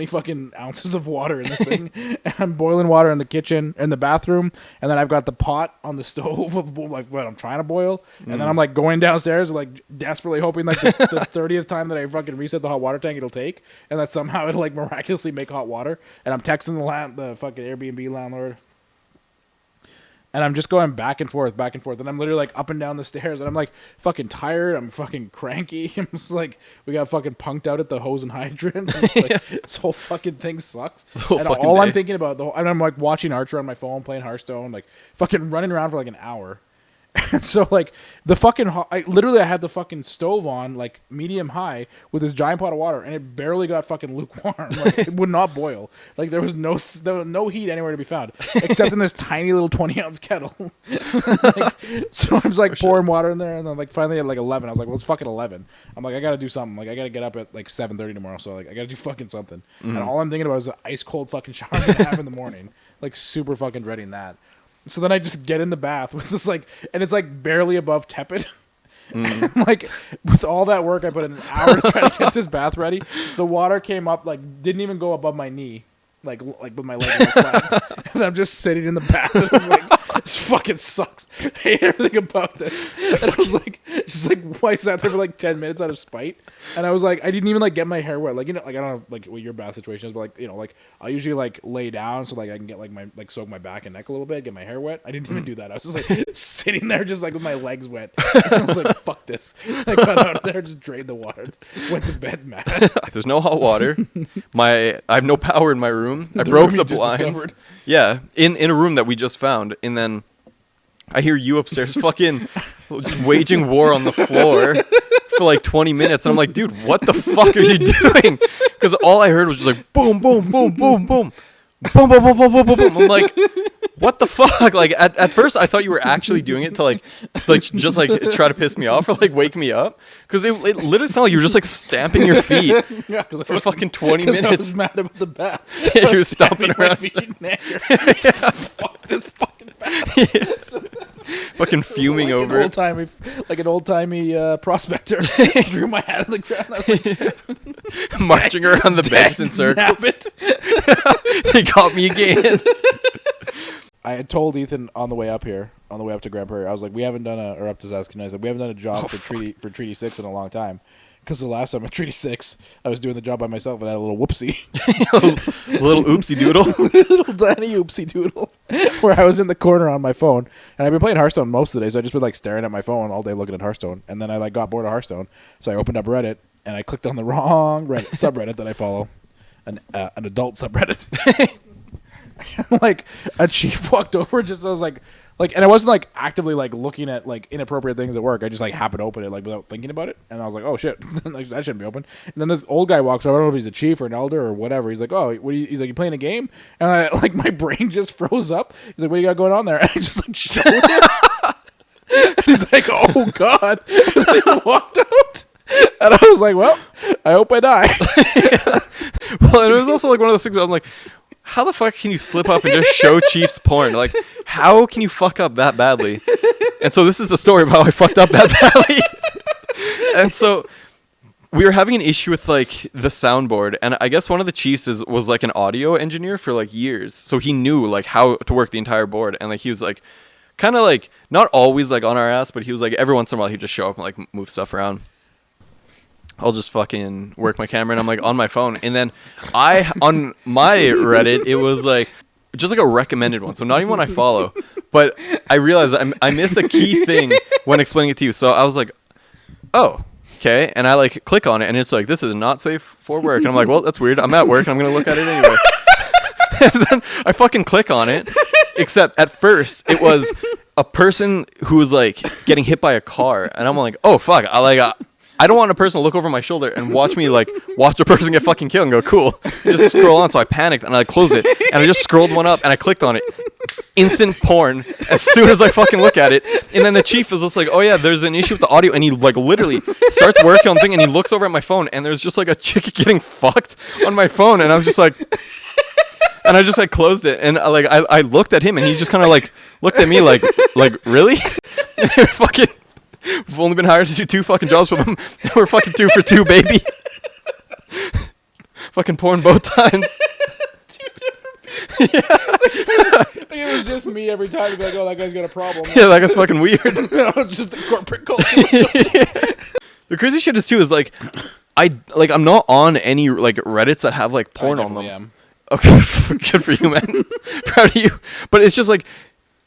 fucking ounces of water in this thing. And I'm boiling water in the kitchen, in the bathroom, and then I've got the pot on the stove of like what I'm trying to boil. And then I'm like going downstairs, like desperately hoping like the 30th time that I fucking reset the hot water tank it'll take, and that somehow it'll like miraculously make hot water. And I'm texting the fucking Airbnb landlord. And I'm just going back and forth. And I'm literally like up and down the stairs. And I'm like fucking tired. I'm fucking cranky. I'm just like, we got fucking punked out at the hose and hydrant. I'm just like, this whole fucking thing sucks. And all I'm thinking about, and I'm like watching Archer on my phone, playing Hearthstone, like fucking running around for like an hour. And so like the fucking I had the fucking stove on like medium high with this giant pot of water, and it barely got fucking lukewarm. Like it would not boil. Like there was no heat anywhere to be found except in this tiny little 20-ounce kettle. Like, so I was like pouring water in there, and then like finally at like 11 I was like, well, it's fucking 11. I'm like, I gotta do something. Like I gotta get up at like 7:30 tomorrow, so like I gotta do fucking something. And all I'm thinking about is the ice cold fucking shower I'm gonna have in the morning. Like super fucking dreading that. So then I just get in the bath with this like, and it's like barely above tepid. And like with all that work, I put in an hour to try to get this bath ready. The water came up like didn't even go above my knee, like with my leg flat. And I'm just sitting in the bath. And I was like, this fucking sucks. I hate everything about this. And I was like, just like I sat there for like 10 minutes out of spite. And I was like, I didn't even like get my hair wet. Like, you know, like I don't know like what your bath situation is, but like, you know, like I usually like lay down so like I can get like my like soak my back and neck a little bit, get my hair wet. I didn't even do that. I was just like sitting there just like with my legs wet. And I was like, fuck this. I got out of there, just drained the water, went to bed mad. There's no hot water. I have no power in my room. I broke the blinds. Yeah, in a room that we just found, and then I hear you upstairs fucking waging war on the floor for like 20 minutes, and I'm like, dude, what the fuck are you doing? Because all I heard was just like boom, boom, boom, boom, boom, boom, boom, boom, boom, boom, boom, boom. I'm like, what the fuck? Like at first I thought you were actually doing it to like just like try to piss me off or like wake me up, because it literally sounded like you were just like stamping your feet for fucking 20 minutes. I was mad about the bath. Yeah, you were stomping around. Fuck this fucking bath. Yeah. Fucking fuming like over it. Like an old-timey prospector. Threw my hat on the ground. I was like, marching around the bench in circles. They got me again. I had told Ethan on the way up here, on the way up to Grand Prairie, I was like, we haven't done or up to Saskatoon, I said, we haven't done a job for Treaty 6 in a long time. Because the last time at Treaty 6, I was doing the job by myself and I had a little whoopsie. A little oopsie doodle. Little tiny oopsie doodle. Where I was in the corner on my phone. And I've been playing Hearthstone most of the day, so I just been like staring at my phone all day looking at Hearthstone. And then I like got bored of Hearthstone. So I opened up Reddit and I clicked on the wrong subreddit that I follow. An adult subreddit. Like a chief walked over, just I was like, and I wasn't like actively like looking at like inappropriate things at work. I just like happened to open it like without thinking about it, and I was like, oh shit, like, that shouldn't be open. And then this old guy walks over. I don't know if he's a chief or an elder or whatever. He's like, oh, he's like, you playing a game? And I like my brain just froze up. He's like, what do you got going on there? And I just like showed him. And he's like, oh god. And then he walked out. And I was like, well, I hope I die. Well, and it was also like one of those things where I'm like, how the fuck can you slip up and just show Chiefs porn? Like, how can you fuck up that badly? And so this is the story of how I fucked up that badly. And so we were having an issue with like the soundboard, and I guess one of the Chiefs was like an audio engineer for like years, so he knew like how to work the entire board. And like he was like, kind of like not always like on our ass, but he was like every once in a while he'd just show up and like move stuff around. I'll just fucking work my camera and I'm like on my phone, and then on my Reddit it was like just like a recommended one, so not even one I follow, but I realized I missed a key thing when explaining it to you. So I was like, oh, okay, and I like click on it and it's like, this is not safe for work, and I'm like, well, that's weird, I'm at work and I'm gonna look at it anyway. And then I fucking click on it, except at first it was a person who was like getting hit by a car, and I'm like, oh fuck, I don't want a person to look over my shoulder and watch a person get fucking killed and go, cool. And just scroll on. So I panicked and I closed it and I just scrolled one up and I clicked on it. Instant porn as soon as I fucking look at it. And then the chief is just like, oh yeah, there's an issue with the audio. And he like literally starts working on the thing and he looks over at my phone and there's just like a chick getting fucked on my phone. And I was just like, and I just like closed it. And like, I looked at him and he just kind of like looked at me like really? Fucking. We've only been hired to do 2 fucking jobs for them. We're fucking 2 for 2, baby. Fucking porn both times. 2 different people. Yeah. It was just me every time to be like, oh, that guy's got a problem. Yeah, that guy's fucking weird. No, it's just a corporate culture. The crazy shit is too is like, I'm not on any like Reddits that have like porn on them. Am. Okay, good for you, man. Proud of you. But it's just like,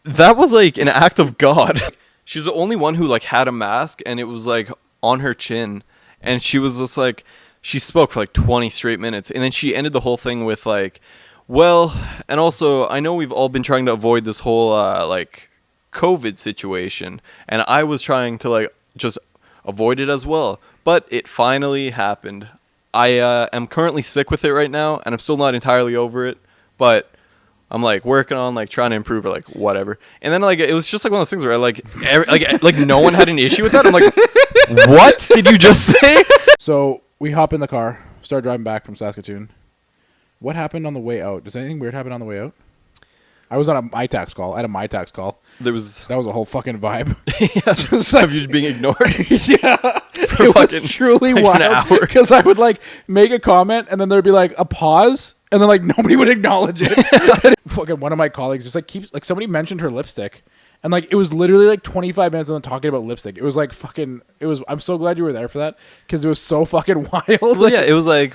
that was like an act of God. She's the only one who like had a mask and it was like on her chin, and she was just like, she spoke for like 20 straight minutes, and then she ended the whole thing with like, well, and also I know we've all been trying to avoid this whole like COVID situation, and I was trying to like just avoid it as well, but it finally happened. I am currently sick with it right now and I'm still not entirely over it, but I'm like working on like trying to improve or like whatever. And then like it was just like one of those things where like no one had an issue with that. I'm like, what did you just say? So we hop in the car, start driving back from Saskatoon. What happened on the way out? Does anything weird happen on the way out? I was on a MyTax call. I had a MyTax call. That was a whole fucking vibe. Yeah, just like you being ignored. Yeah, it was truly like wild because I would like make a comment and then there'd be like a pause and then like nobody would acknowledge it. Fucking one of my colleagues just like keeps like somebody mentioned her lipstick and like it was literally like 25 minutes of them talking about lipstick. It was like fucking. It was. I'm so glad you were there for that because it was so fucking wild. Well, yeah, it was like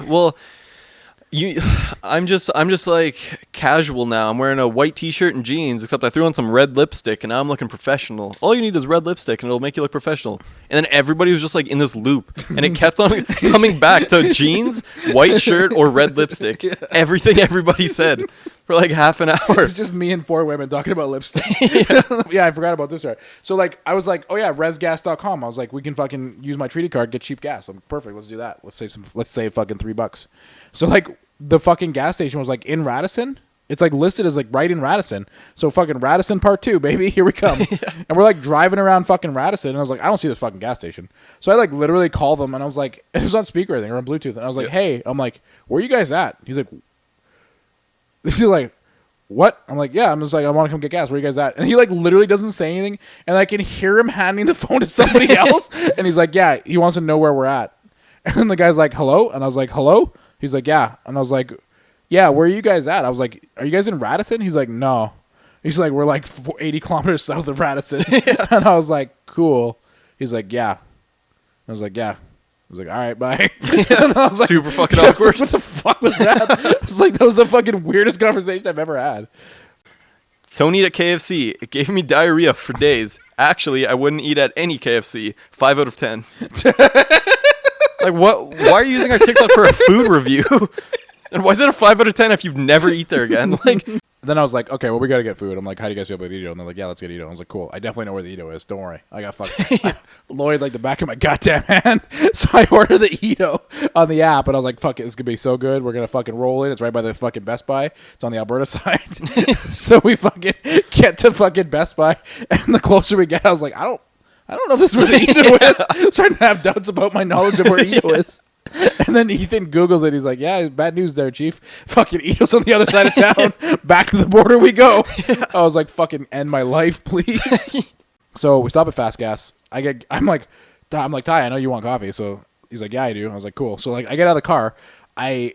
I'm just like casual now. I'm wearing a white t-shirt and jeans, except I threw on some red lipstick and now I'm looking professional. All you need is red lipstick and it'll make you look professional. And then everybody was just like in this loop and it kept on coming back to jeans, white shirt, or red lipstick. Yeah. Everything everybody said for like half an hour. It's just me and 4 women talking about lipstick. Yeah, I forgot about this. Right. So like I was like, oh yeah, resgas.com. I was like, we can fucking use my treaty card, get cheap gas. I'm perfect. Let's do that. Let's save fucking $3. So like the fucking gas station was like in Radisson. It's like listed as like right in Radisson. So fucking Radisson Part 2, baby. Here we come. Yeah. And we're like driving around fucking Radisson. And I was like, I don't see this fucking gas station. So I like literally called them and I was like, it was on speaker I think or on Bluetooth. And I was like, hey, I'm like, where are you guys at? He's like, what? I'm like, yeah. I'm just like, I want to come get gas. Where are you guys at? And he like literally doesn't say anything. And I can hear him handing the phone to somebody else. And he's like, yeah, he wants to know where we're at. And then the guy's like, hello? And I was like, hello? He's like, yeah. And I was like, yeah, where are you guys at? I was like, are you guys in Radisson? He's like, no. He's like, we're like 80 kilometers south of Radisson. Yeah. And I was like, cool. He's like, yeah. I was like, yeah. I was like, all right, bye. And I was like, super fucking awkward. Like, what the fuck was that? I was like, that was the fucking weirdest conversation I've ever had. Don't eat at KFC. It gave me diarrhea for days. Actually, I wouldn't eat at any KFC. 5 out of 10. Like, what? Why are you using our TikTok for a food review? And why is it a 5 out of 10 if you've never eat there again? Like, then I was like, okay, well, we got to get food. I'm like, how do you guys feel about Ito? And they're like, yeah, let's get Ito. I was like, cool. I definitely know where the Ito is. Don't worry. I got fucking Lloyd like the back of my goddamn hand. So I ordered the Ito on the app and I was like, fuck it. This is going to be so good. We're going to fucking roll in. It's right by the fucking Best Buy. It's on the Alberta side. So we fucking get to fucking Best Buy. And the closer we get, I was like, I don't know if this is where the Ito is. I'm starting to have doubts about my knowledge of where Ito is. And then Ethan Googles it. He's like, yeah, bad news there, Chief. Fucking Ito's on the other side of town. Back to the border we go. Yeah. I was like, fucking end my life, please. So we stop at Fast Gas. I'm like, Ty, I know you want coffee. So he's like, yeah, I do. I was like, cool. So like I get out of the car. I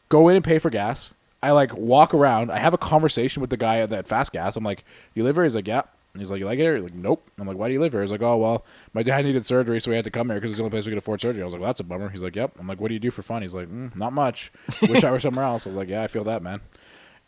go in and pay for gas. I like walk around. I have a conversation with the guy at that fast gas. I'm like, "Do you live here?" He's like, "Yeah." And he's like, "You like it here?" He's like, "Nope." I'm like, "Why do you live here?" He's like, "Oh, well, my dad needed surgery, so we had to come here because it's the only place we could afford surgery." I was like, "Well, that's a bummer." He's like, "Yep." I'm like, "What do you do for fun?" He's like, "Not much. Wish I were somewhere else." I was like, "Yeah, I feel that, man."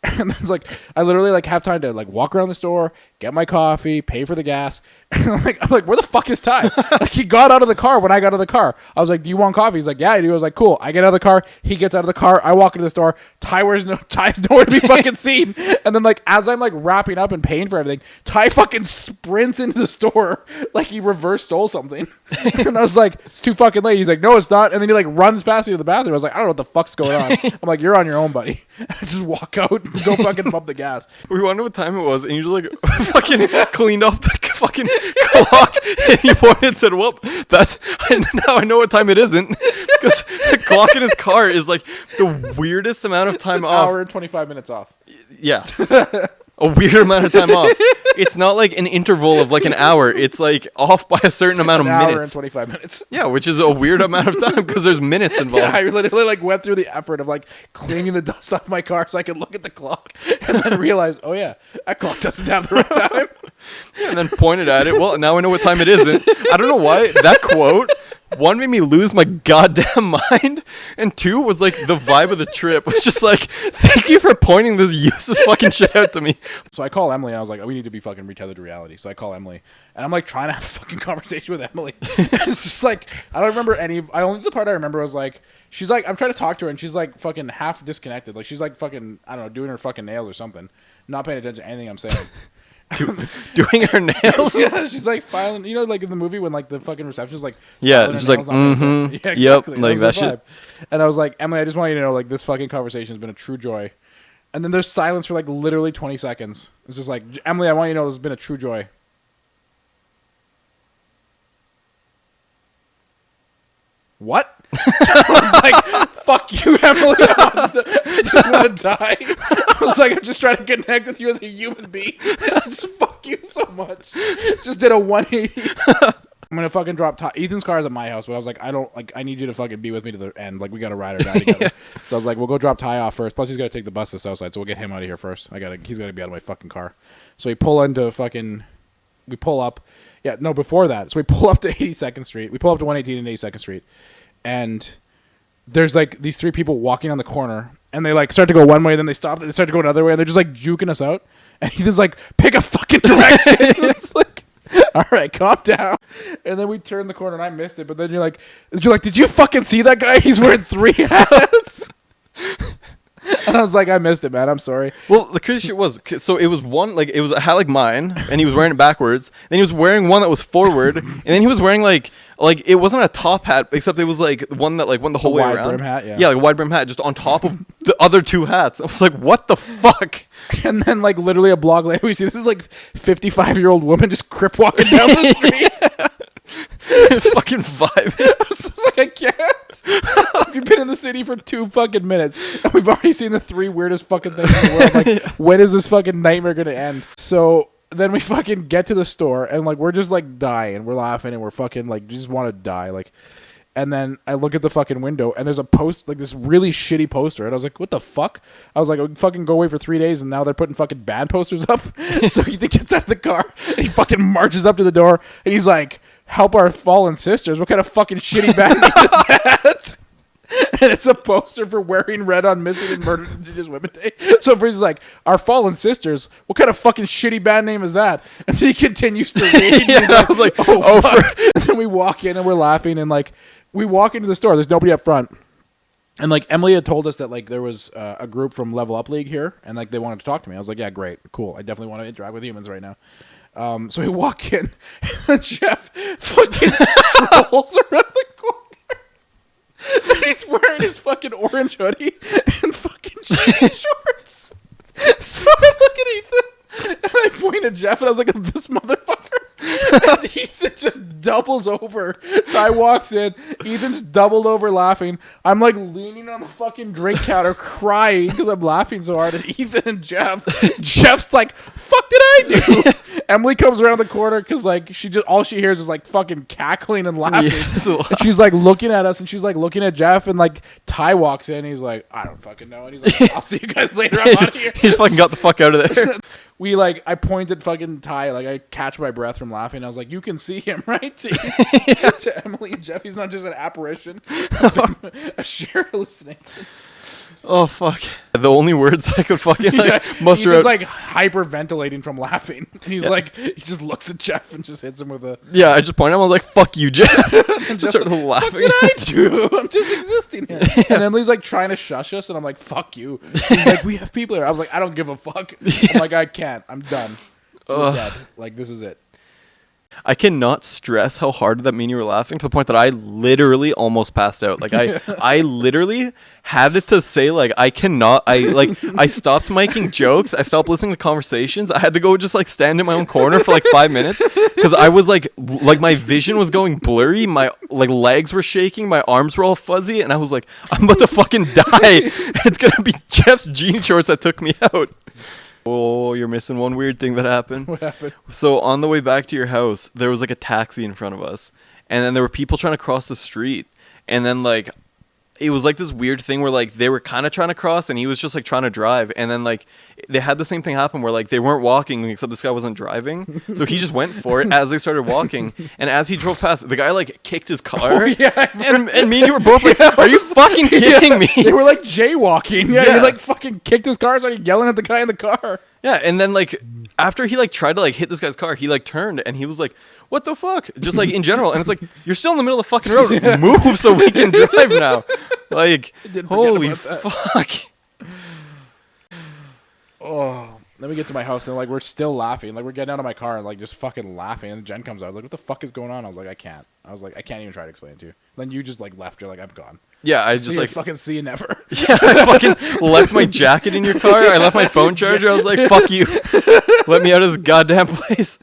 And then it's like I literally like have time to like walk around the store, get my coffee, pay for the gas. And I'm like, where the fuck is Ty? Like he got out of the car when I got out of the car. I was like, "Do you want coffee?" He's like, "Yeah, I do." I was like, "Cool." I get out of the car. He gets out of the car. I walk into the store. Ty's nowhere to be fucking seen. And then like as I'm like wrapping up and paying for everything, Ty fucking sprints into the store like he reverse stole something. And I was like, "It's too fucking late." He's like, "No, it's not." And then he like runs past me to the bathroom. I was like, "I don't know what the fuck's going on." I'm like, "You're on your own, buddy." I just walk out and go fucking pump the gas. We wondered what time it was, and you just like fucking cleaned off the fucking clock, and he pointed and said, "Well, that's now I know what time it isn't," because the clock in his car is like the weirdest amount of time off. Hour and 25 minutes off. Yeah. A weird amount of time off. It's not like an interval of like an hour. It's like off by a certain amount of An hour minutes. and 25 minutes. Yeah, which is a weird amount of time because there's minutes involved. Yeah, I literally like went through the effort of like cleaning the dust off my car so I could look at the clock and then realize, oh yeah, that clock doesn't have the right time. And then pointed at it. Well, now I know what time it isn't. I don't know why that quote, one, made me lose my goddamn mind, and two, was like the vibe of the trip was just like, thank you for pointing this useless fucking shit out to me. So I call Emily and I was like, "Oh, we need to be fucking retethered to reality." So I call Emily and I'm like trying to have a fucking conversation with Emily. It's just like I don't remember the part I remember was like she's like I'm trying to talk to her and she's like fucking half disconnected. Like she's like fucking I don't know, doing her fucking nails or something. Not paying attention to anything I'm saying. Doing her nails. Yeah, she's like filing, you know, like in the movie when like the fucking receptionist like Yeah, filing she's her like, nails on her- Yeah, exactly. Yep, like was that the shit. vibe. And I was like, "Emily, I just want you to know, like, this fucking conversation has been a true joy." And then there's silence for like literally 20 seconds. It's just like, "Emily, I want you to know this has been a true joy." What? I was like, "Fuck you, Emily. I just want to die." I was like, "I'm just trying to connect with you as a human being." Just fuck you so much. Just did a 180. I'm gonna fucking drop Ethan's car is at my house, but I was like, I need you to fucking be with me to the end. Like, we gotta ride or die together. Yeah. So I was like, we'll go drop Ty off first. Plus, he's gotta take the bus to Southside, so we'll get him out of here first. He's gotta be out of my fucking car. So we pull up. Yeah, no, before that. So we pull up to 82nd Street. We pull up to 118 and 82nd Street, and there's like these three people walking on the corner, and they like start to go one way, then they stop, they start to go another way, and they're just like juking us out. And Ethan's like, "Pick a fucking direction." It's like, all right, calm down. And then we turned the corner and I missed it. But then you're like, "Did you fucking see that guy? He's wearing 3 hats." And I was like, "I missed it, man. I'm sorry." Well, the crazy shit was, so it was one, like, it was a hat like mine, and he was wearing it backwards. Then he was wearing one that was forward, and then he was wearing like it wasn't a top hat, except it was like one that like went the whole way wide around. brim hat, yeah. Yeah, like a wide brim hat, just on top of the other 2 hats. I was like, what the fuck? And then like literally a block later, we see this is like 55-year-old woman just crip walking down the street. Fucking vibe. I was just like, I can't. You've been in the city for 2 fucking minutes, and we've already seen the 3 weirdest fucking things in the world. Like, when is this fucking nightmare gonna end? So then we fucking get to the store, and like we're just like dying, we're laughing, and we're fucking like just want to die, like. And then I look at the fucking window, and there's a post, like this really shitty poster, and I was like, "What the fuck?" I was like, "I fucking go away for 3 days, and now they're putting fucking bad posters up." So he gets out of the car, and he fucking marches up to the door, and he's like, "Help our fallen sisters." What kind of fucking shitty band name is that? And it's a poster for wearing red on Missing and Murdered Indigenous Women Day. So he's like, "Our fallen sisters." What kind of fucking shitty band name is that? And then he continues to read. Yeah, and I was like, "Oh fuck." And then we walk in and we're laughing, and like we walk into the store. There's nobody up front. And like Emily had told us that like there was a group from Level Up League here, and like they wanted to talk to me. I was like, "Yeah, great, cool. I definitely want to interact with humans right now." So we walk in, and Jeff fucking strolls around the corner. And he's wearing his fucking orange hoodie and fucking jean shorts. So I look at Ethan and I point at Jeff and I was like, "This motherfucker." And Ethan just doubles over. Ty walks in. Ethan's doubled over laughing. I'm like leaning on the fucking drink counter crying because I'm laughing so hard at Ethan and Jeff. Jeff's like, "Fuck did I do?" Emily comes around the corner because like all she hears is like fucking cackling and laughing. Yeah, so And she's like looking at us and she's like looking at Jeff and like Ty walks in and he's like, I don't fucking know. And he's like, I'll see you guys later. I'm out of here. He just fucking got the fuck out of there. I pointed fucking Ty, like I catch my breath from laughing. I was like, you can see him, right? To Emily and Jeff. He's not just an apparition, a shared hallucination. Oh fuck! The only words I could fucking muster He's out. like hyperventilating from laughing. And he's like, he just looks at Jeff and just hits him with a. Yeah, I just pointed at him. I was like, "Fuck you, Jeff!" And just started laughing. What did I do? I'm just existing here. And Emily's like trying to shush us, and I'm like, "Fuck you." He's like, "We have people here." I was like, "I don't give a fuck." I'm like, "I can't. I'm done. We're dead. Like this is it." I cannot stress how hard that me and you were laughing to the point that I literally almost passed out. Like I literally had to say like I stopped making jokes. I stopped listening to conversations. I had to go just like stand in my own corner for like 5 minutes because I was like my vision was going blurry. My like legs were shaking. My arms were all fuzzy, and I was like, I'm about to fucking die. It's gonna be Jeff's jean shorts that took me out. Oh, you're missing one weird thing that happened. What happened? So on the way back to your house, there was like a taxi in front of us. And then there were people trying to cross the street. And then like, it was like this weird thing where like they were kind of trying to cross and he was just like trying to drive. And then like, they had the same thing happen where like they weren't walking except this guy wasn't driving. So he just went for it as they started walking. And as he drove past, the guy like kicked his car. Oh, yeah, and me and you were both like, are you fucking kidding me? They were like jaywalking. Yeah, Yeah. he like fucking kicked his car, started yelling at the guy in the car. Yeah, and then like after he like tried to like hit this guy's car, he like turned and he was like, "What the fuck?" Just like in general, and it's like you're still in the middle of the fucking road. Move so we can drive now. Like, did forget holy about that. fuck! Oh, then we get to my house and like we're still laughing. Like we're getting out of my car and like just fucking laughing. And Jen comes out like, "What the fuck is going on?" I was like, "I can't." I was like, "I can't even try to explain it to you." Then you just like left. You're like, "I'm gone." Yeah, I So just you like fucking see you never. yeah, I fucking left my jacket in your car. I left my phone charger. I was like, "Fuck you, let me out of this goddamn place."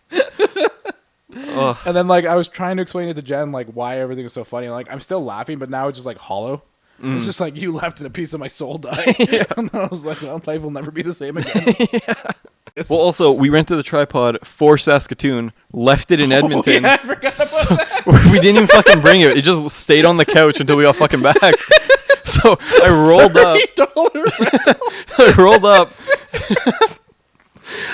Ugh. And then like I was trying to explain it to Jen like why everything is so funny. Like I'm still laughing, but now it's just like hollow. It's just like you left and a piece of my soul died. And I was like, well, life will never be the same again. It's- Well, also we rented the tripod for Saskatoon, left it in Edmonton. yeah, I forgot about that. We didn't even fucking bring it. It just stayed on the couch until we got fucking back. So I rolled up. I rolled up.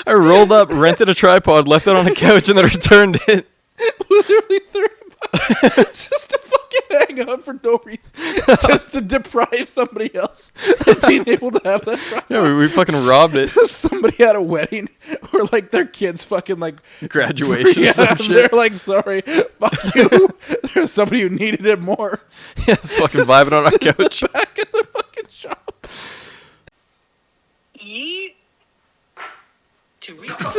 I rolled up, rented a tripod, left it on the couch, and then returned it. Literally $30 just to fucking hang out for no reason, just to deprive somebody else of being able to have that tripod. Yeah, we fucking robbed it. Somebody had a wedding or like their kids fucking like Graduation or some they're shit. like, sorry, fuck you. There's somebody who needed it more. Yeah, it's fucking vibing on our couch. Back in the fucking shop. Yeet. To recall.